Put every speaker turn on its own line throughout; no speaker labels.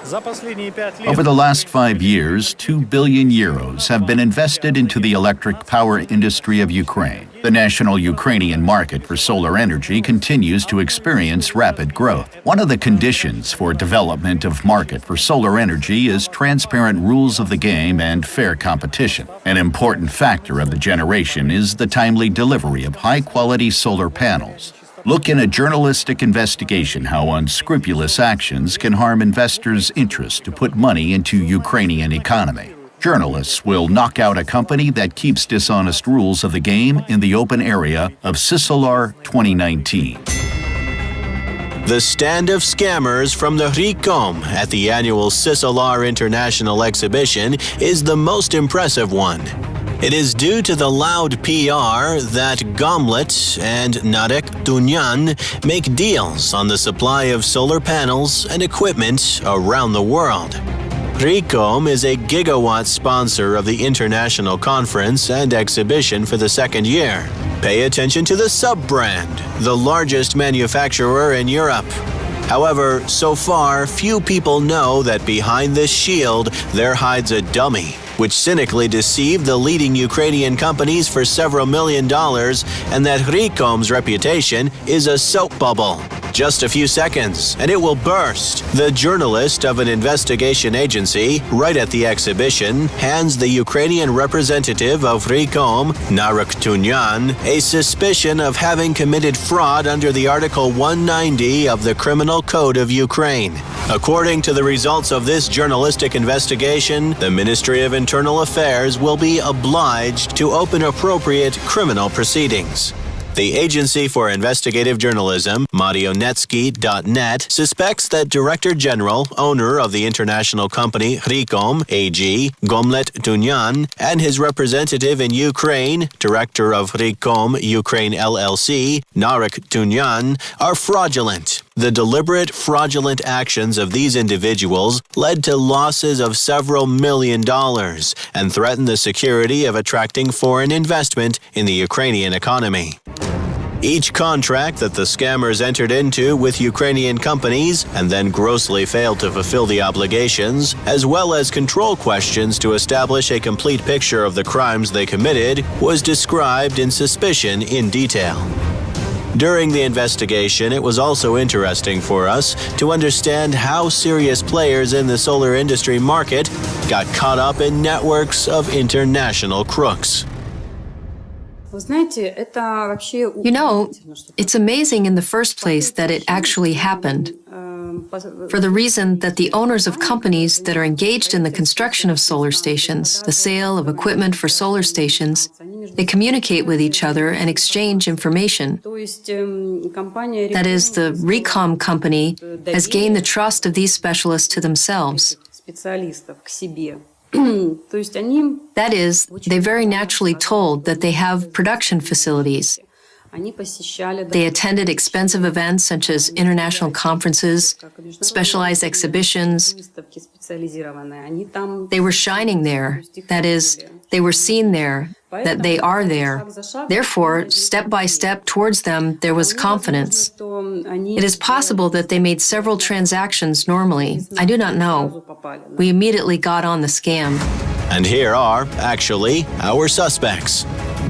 Over the last 5 years, 2 billion euros have been invested into the electric power industry of Ukraine. The national Ukrainian market for solar energy continues to experience rapid growth. One of the conditions for development of market for solar energy is transparent rules of the game and fair competition. An important factor of the generation is the timely delivery of high-quality solar panels. Look in a journalistic investigation how unscrupulous actions can harm investors' interest to put money into Ukrainian economy. Journalists will knock out a company that keeps dishonest rules of the game in the open area of Swindlers 2019.
The stand of scammers from the Rikom at the annual Swindlers International Exhibition is the most impressive one. It is due to the loud PR that Hamlet and Narek Tunyans make deals on the supply of solar panels and equipment around the world. Rikom is a gigawatt sponsor of the international conference and exhibition for the second year. Pay attention to the sub-brand, the largest manufacturer in Europe. However, so far, few people know that behind this shield there hides a dummy, which cynically deceived the leading Ukrainian companies for several $1 million, and that Rikom's reputation is a soap bubble. Just a few seconds, and it will burst. The journalist of an investigation agency, right at the exhibition, hands the Ukrainian representative of Rikom, Narek Tunyans, a suspicion of having committed fraud under the Article 190 of the Criminal Code of Ukraine. According to the results of this journalistic investigation, the Ministry of Internal Affairs will be obliged to open appropriate criminal proceedings. The Agency for Investigative Journalism, Marionetsky.net, suspects that Director General, owner of the international company Rikom AG, Hamlet Tunyans, and his representative in Ukraine, Director of Rikom Ukraine LLC, Narek Tunyans, are fraudulent. The deliberate fraudulent actions of these individuals led to losses of several $1 million and threaten the security of attracting foreign investment in the Ukrainian economy. Each contract that the scammers entered into with Ukrainian companies and then grossly failed to fulfill the obligations, as well as control questions to establish a complete picture of the crimes they committed, was described in suspicion in detail. During the investigation, it was also interesting for us to understand how serious players in the solar industry market got caught up in networks of international crooks.
You know, it's amazing in the first place that it actually happened, for the reason that the owners of companies that are engaged in the construction of solar stations, the sale of equipment for solar stations, they communicate with each other and exchange information. That is, the Rikom company has gained the trust of these specialists to themselves. That is, they very naturally told that they have production facilities. They attended expensive events such as international conferences, specialized exhibitions. They were shining there. That is, they were seen there, that they are there. Therefore, step by step towards them, there was confidence. It is possible that they made several transactions normally. I do not know. We immediately got on the scam.
And here are, actually, our suspects.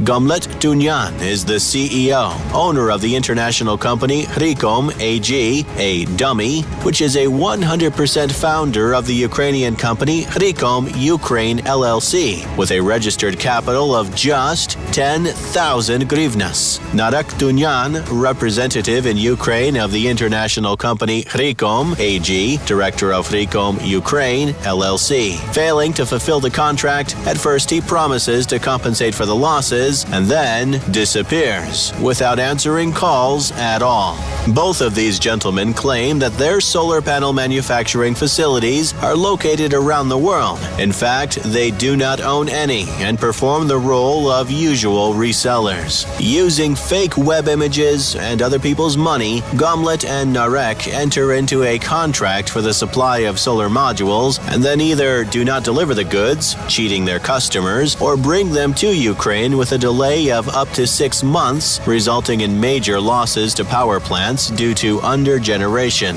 Hamlet Tunyans is the CEO, owner of the international company Rikom AG, a dummy, which is a 100% founder of the Ukrainian company Rikom Ukraine LLC, with a registered capital of just 10,000 hryvnias. Narek Tunyans, representative in Ukraine of the international company Rikom AG, director of Rikom Ukraine LLC. Failing to fulfill the contract, at first he promises to compensate for the losses and then disappears without answering calls at all. Both of these gentlemen claim that their solar panel manufacturing facilities are located around the world. In fact, they do not own any and perform the role of usual resellers. Using fake web images and other people's money, Hamlet and Narek enter into a contract for the supply of solar modules and then either do not deliver the goods, cheating their customers, or bring them to Ukraine with a delay of up to 6 months, resulting in major losses to power plants due to undergeneration.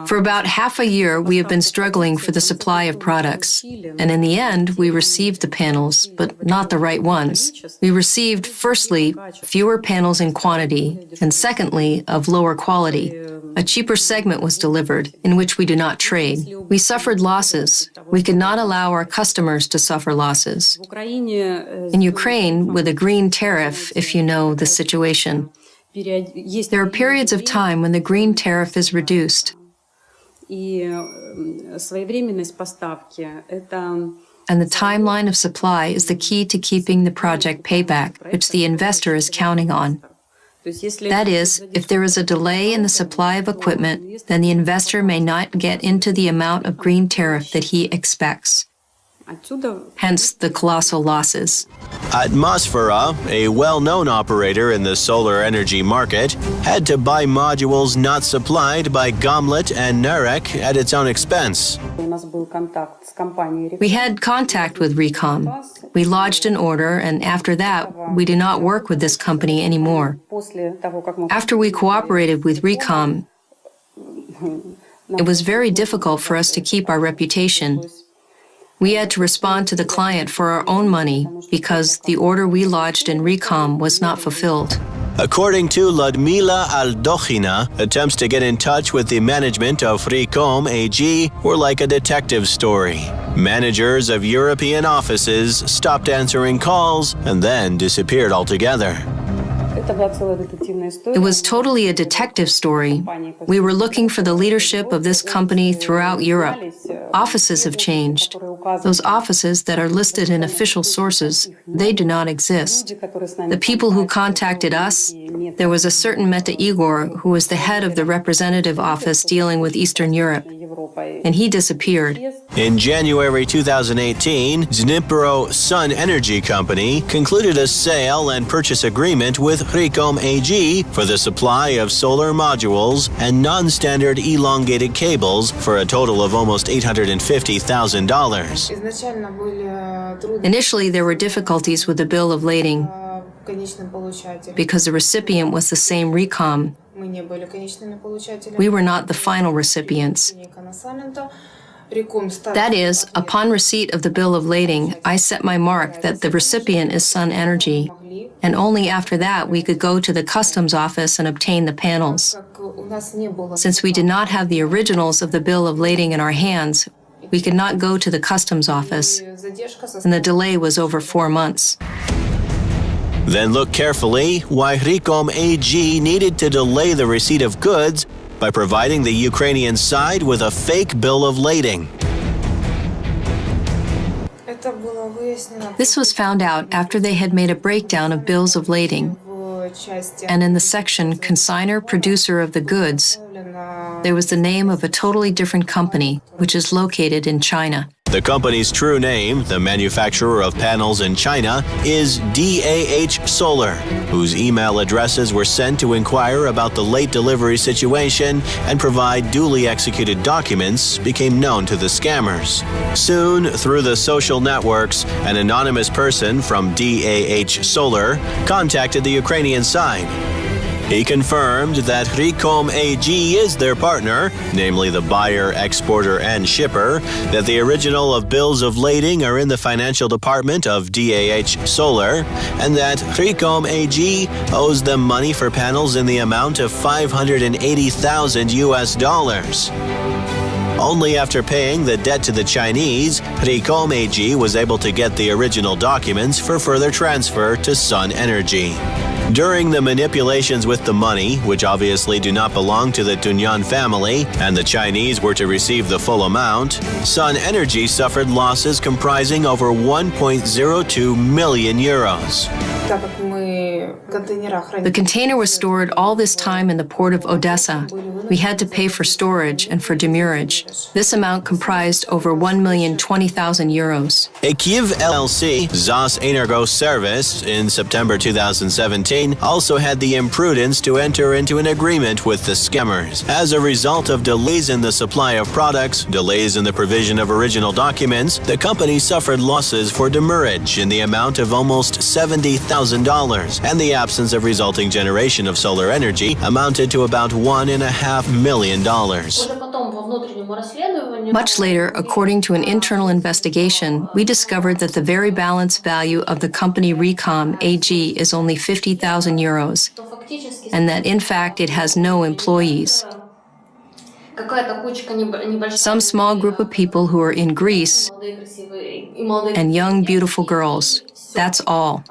For about half a year, we have been struggling for the supply of products. And in the end, we received the panels, but not the right ones. We received, firstly, fewer panels in quantity, and secondly, of lower quality. A cheaper segment was delivered, in which we do not trade. We suffered losses. We could not allow our customers to suffer losses. In Ukraine, with a green tariff, if you know the situation, there are periods of time when the green tariff is reduced. And the timeline of supply is the key to keeping the project payback, which the investor is counting on. That is, if there is a delay in the supply of equipment, then the investor may not get into the amount of green tariff that he expects. Hence the colossal losses.
Atmosfera, a well-known operator in the solar energy market, had to buy modules not supplied by Hamlet and Narek at its own expense.
We had contact with Recom. We lodged an order, and after that, we do not work with this company anymore. After we cooperated with Recom, it was very difficult for us to keep our reputation. We had to respond to the client for our own money because the order we lodged in Recom was not fulfilled.
According to Ludmila Aldochina, attempts to get in touch with the management of Recom AG were like a detective story. Managers of European offices stopped answering calls and then disappeared altogether.
It was totally a detective story. We were looking for the leadership of this company throughout Europe. Offices have changed. Those offices that are listed in official sources, they do not exist. The people who contacted us, there was a certain Meta Igor who was the head of the representative office dealing with Eastern Europe, and he disappeared.
In January 2018, Dnipro Sun Energy Company concluded a sale and purchase agreement with Recom AG for the supply of solar modules and non-standard elongated cables for a total of almost $850,000.
Initially, there were difficulties with the bill of lading because the recipient was the same Recom. We were not the final recipients. That is, upon receipt of the bill of lading, I set my mark that the recipient is Sun Energy, and only after that we could go to the customs office and obtain the panels. Since we did not have the originals of the bill of lading in our hands, we could not go to the customs office, and the delay was over 4 months.
Then look carefully why Recom AG needed to delay the receipt of goods by providing the Ukrainian side with a fake bill of lading.
This was found out after they had made a breakdown of bills of lading, and in the section Consignor Producer of the Goods, there was the name of a totally different company, which is located in China.
The company's true name, the manufacturer of panels in China, is DAH Solar, whose email addresses were sent to inquire about the late delivery situation and provide duly executed documents became known to the scammers. Soon, through the social networks, an anonymous person from DAH Solar contacted the Ukrainian side. He confirmed that Recom AG is their partner, namely the buyer, exporter, and shipper, that the original of bills of lading are in the financial department of DAH Solar, and that Recom AG owes them money for panels in the amount of $580,000 US. Only after paying the debt to the Chinese, Recom AG was able to get the original documents for further transfer to Sun Energy. During the manipulations with the money, which obviously do not belong to the Tunyan family, and the Chinese were to receive the full amount, Sun Energy suffered losses comprising over 1.02 million euros.
The container was stored all this time in the port of Odessa, We had to pay for storage and for demurrage. This amount comprised over 1,020,000 euros.
A Kyiv LLC, ZAS Energo Service, in September 2017, also had the imprudence to enter into an agreement with the scammers. As a result of delays in the supply of products, delays in the provision of original documents, the company suffered losses for demurrage in the amount of almost $70,000, and the absence of resulting generation of solar energy amounted to about $1.5 million.
Much later, according to an internal investigation, we discovered that the very balanced value of the company Recom AG is only 50,000 euros, and that in fact it has no employees. Some small group of people who are in Greece and young, beautiful girls. That's all.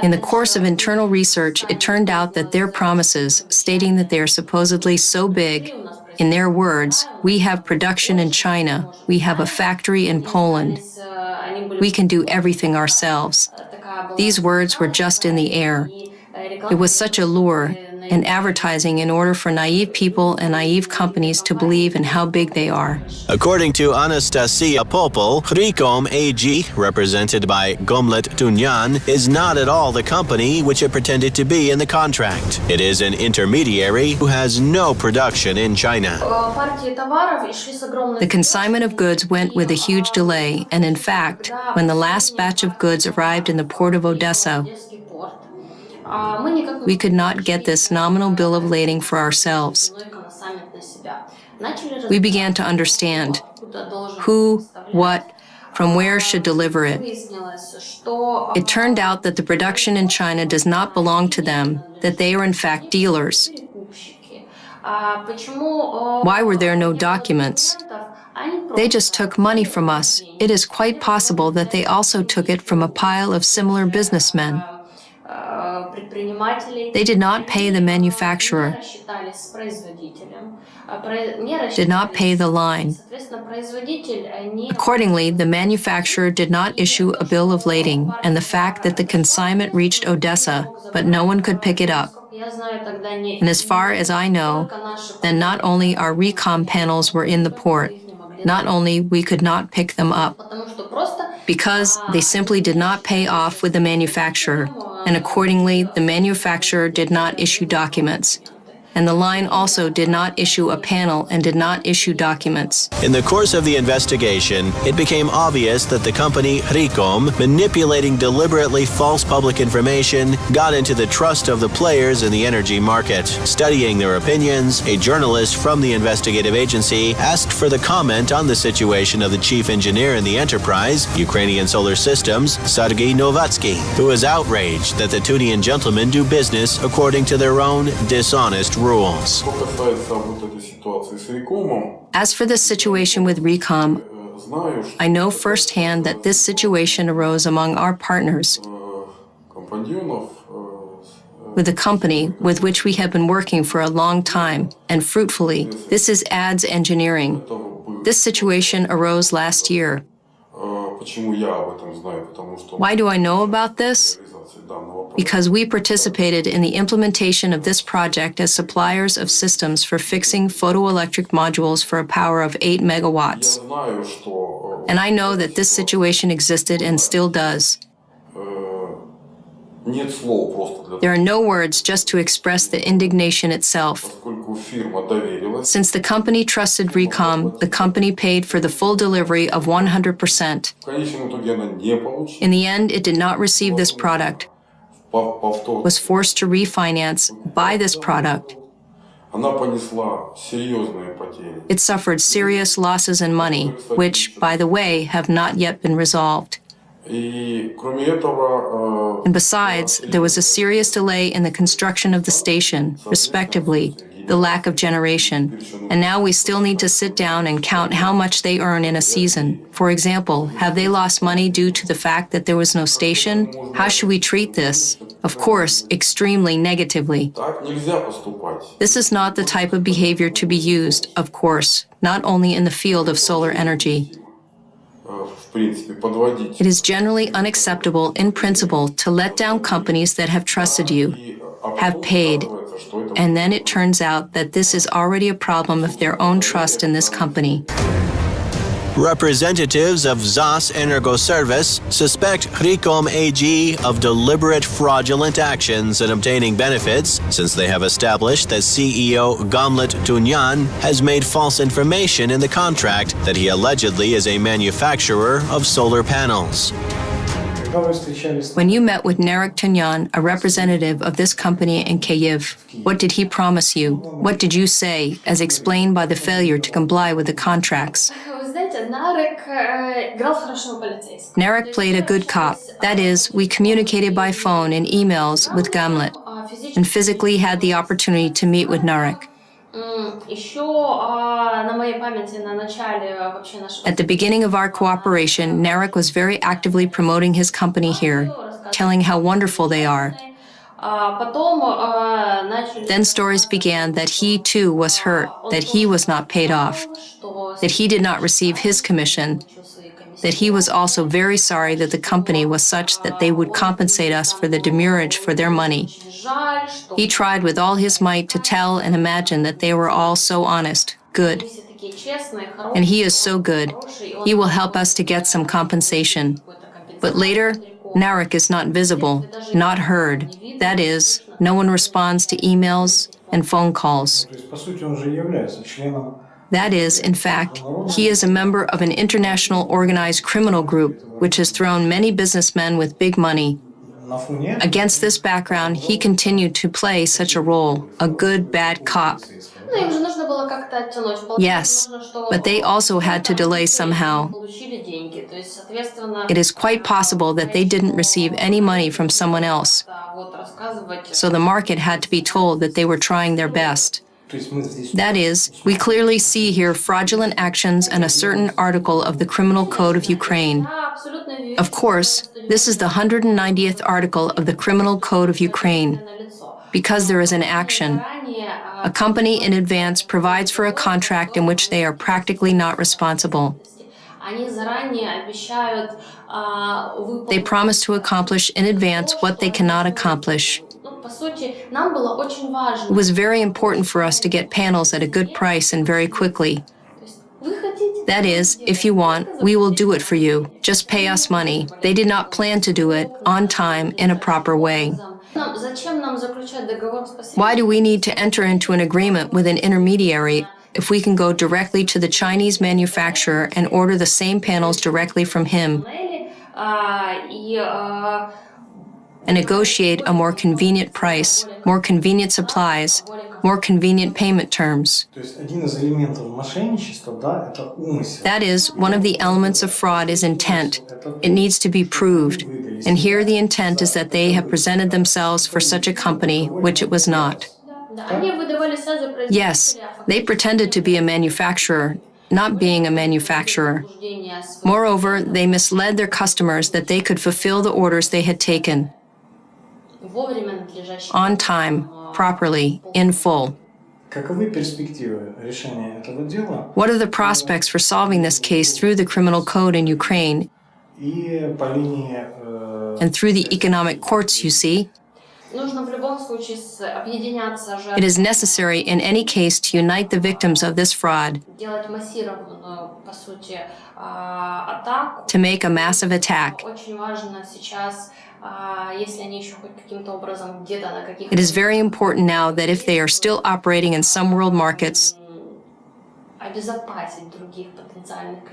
In the course of internal research, it turned out that their promises, stating that they are supposedly so big, in their words, we have production in China, we have a factory in Poland, we can do everything ourselves. These words were just in the air. It was such a lure, an advertising in order for naive people and naive companies to believe in how big they are.
According to Anastasia Popol, Recom AG, represented by Hamlet Tunyans, is not at all the company which it pretended to be in the contract. It is an intermediary who has no production in China.
The consignment of goods went with a huge delay, and in fact, when the last batch of goods arrived in the port of Odessa, we could not get this nominal bill of lading for ourselves. We began to understand who, what, from where should deliver it. It turned out that the production in China does not belong to them, that they are in fact dealers. Why were there no documents? They just took money from us. It is quite possible that they also took it from a pile of similar businessmen. They did not pay the manufacturer, did not pay the line. Accordingly, the manufacturer did not issue a bill of lading, and the fact that the consignment reached Odessa, but no one could pick it up. And as far as I know, then not only our Recom panels were in the port, not only we could not pick them up, because they simply did not pay off with the manufacturer, and accordingly, the manufacturer did not issue documents. And the line also did not issue a panel and did not issue documents.
In the course of the investigation, it became obvious that the company Recom, manipulating deliberately false public information, got into the trust of the players in the energy market. Studying their opinions, a journalist from the investigative agency asked for the comment on the situation of the chief engineer in the enterprise, Ukrainian Solar Systems, Sergei Novatsky, who was outraged that the Tunyan gentlemen do business according to their own dishonest rules.
As for the situation with Recom, I know firsthand that this situation arose among our partners with the company with which we have been working for a long time, and fruitfully. This is ads engineering. This situation arose last year. Why do I know about this? Because we participated in the implementation of this project as suppliers of systems for fixing photoelectric modules for a power of 8 megawatts. And I know that this situation existed and still does. There are no words just to express the indignation itself. Since the company trusted Recom, the company paid for the full delivery of 100%. In the end, it did not receive this product, was forced to refinance, buy this product. It suffered serious losses in money, which, by the way, have not yet been resolved. And besides, there was a serious delay in the construction of the station, respectively, the lack of generation. And now we still need to sit down and count how much they earn in a season. For example, have they lost money due to the fact that there was no station? How should we treat this? Of course, extremely negatively. This is not the type of behavior to be used, of course, not only in the field of solar energy. It is generally unacceptable in principle to let down companies that have trusted you, have paid, And then it turns out that this is already a problem of their own trust in this company.
Representatives of ZAS Energoservice suspect Hricom AG of deliberate fraudulent actions in obtaining benefits, since they have established that CEO Hamlet Tunyans has made false information in the contract that he allegedly is a manufacturer of solar panels.
When you met with Narek Tunyans, a representative of this company in Kyiv, what did he promise you? What did you say, as explained by the failure to comply with the contracts? Narek played a good cop. That is, we communicated by phone and emails with Hamlet, and physically had the opportunity to meet with Narek. At the beginning of our cooperation, Narek was very actively promoting his company here, telling how wonderful they are. Then stories began that he too was hurt, that he was not paid off, that he did not receive his commission, that he was also very sorry that the company was such that they would compensate us for the demurrage for their money. He tried with all his might to tell and imagine that they were all so honest, good. And he is so good. He will help us to get some compensation. But later, Narek is not visible, not heard. That is, no one responds to emails and phone calls. That is, in fact, he is a member of an international organized criminal group which has thrown many businessmen with big money. Against this background, he continued to play such a role, a good, bad cop. Yes, but they also had to delay somehow. It is quite possible that they didn't receive any money from someone else. So the market had to be told that they were trying their best. That is, we clearly see here fraudulent actions and a certain article of the Criminal Code of Ukraine. Of course, this is the 190th article of the Criminal Code of Ukraine. Because there is an action, a company in advance provides for a contract in which they are practically not responsible. They promise to accomplish in advance what they cannot accomplish. It was very important for us to get panels at a good price and very quickly. That is, if you want, we will do it for you. Just pay us money. They did not plan to do it on time in a proper way. Why do we need to enter into an agreement with an intermediary if we can go directly to the Chinese manufacturer and order the same panels directly from him and negotiate a more convenient price, more convenient supplies, more convenient payment terms? That is, one of the elements of fraud is intent. It needs to be proved. And here the intent is that they have presented themselves for such a company, which it was not. Yes, they pretended to be a manufacturer, not being a manufacturer. Moreover, they misled their customers that they could fulfill the orders they had taken on time, properly, in full. What are the prospects for solving this case through the criminal code in Ukraine and through the economic courts, you see? It is necessary in any case to unite the victims of this fraud, to make a massive attack. It is very important now that if they are still operating in some world markets,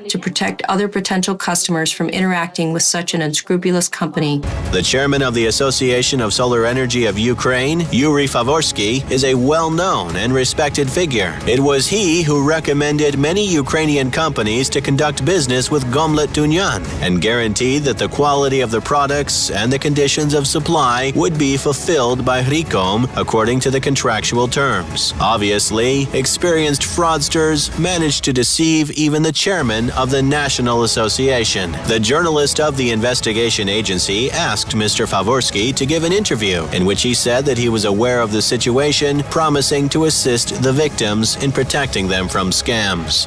to protect other potential customers from interacting with such an unscrupulous company.
The chairman of the Association of Solar Energy of Ukraine, Yuri Favorsky, is a well-known and respected figure. It was he who recommended many Ukrainian companies to conduct business with Hamlet Tunyans and guaranteed that the quality of the products and the conditions of supply would be fulfilled by Hricom according to the contractual terms. Obviously, experienced fraudsters managed to deceive even the chairman of the National Association. The journalist of the investigation agency asked Mr. Favorsky to give an interview in which he said that he was aware of the situation, promising to assist the victims in protecting them from scams.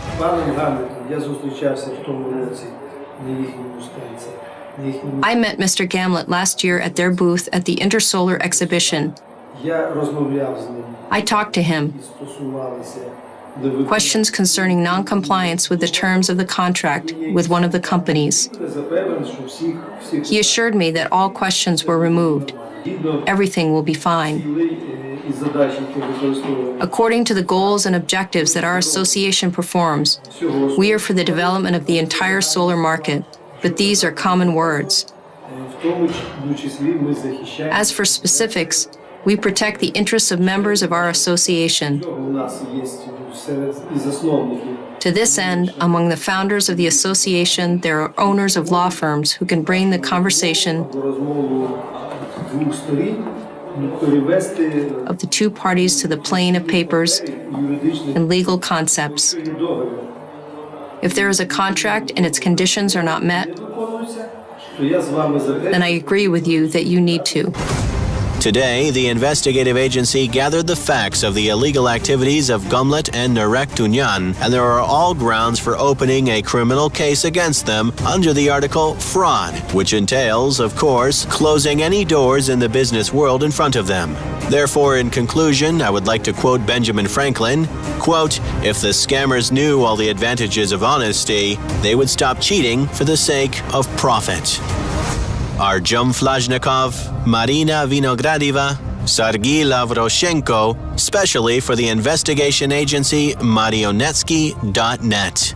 I met Mr. Hamlet last year at their booth at the Intersolar exhibition. I talked to him. Questions concerning non-compliance with the terms of the contract with one of the companies. He assured me that all questions were removed. Everything will be fine. According to the goals and objectives that our association performs, we are for the development of the entire solar market, but these are common words. As for specifics, we protect the interests of members of our association. To this end, among the founders of the association, there are owners of law firms who can bring the conversation of the two parties to the plane of papers and legal concepts. If there is a contract and its conditions are not met, then I agree with you that you need to.
Today, the investigative agency gathered the facts of the illegal activities of Hamlet and Narek Tunyans, and there are all grounds for opening a criminal case against them under the article fraud, which entails, of course, closing any doors in the business world in front of them. Therefore, in conclusion, I would like to quote Benjamin Franklin, quote, "If the scammers knew all the advantages of honesty, they would stop cheating for the sake of profit." Arjum Flazhnikov, Marina Vinogradova, Sergei Lavroshenko, specially for the investigation agency Marionetsky.net.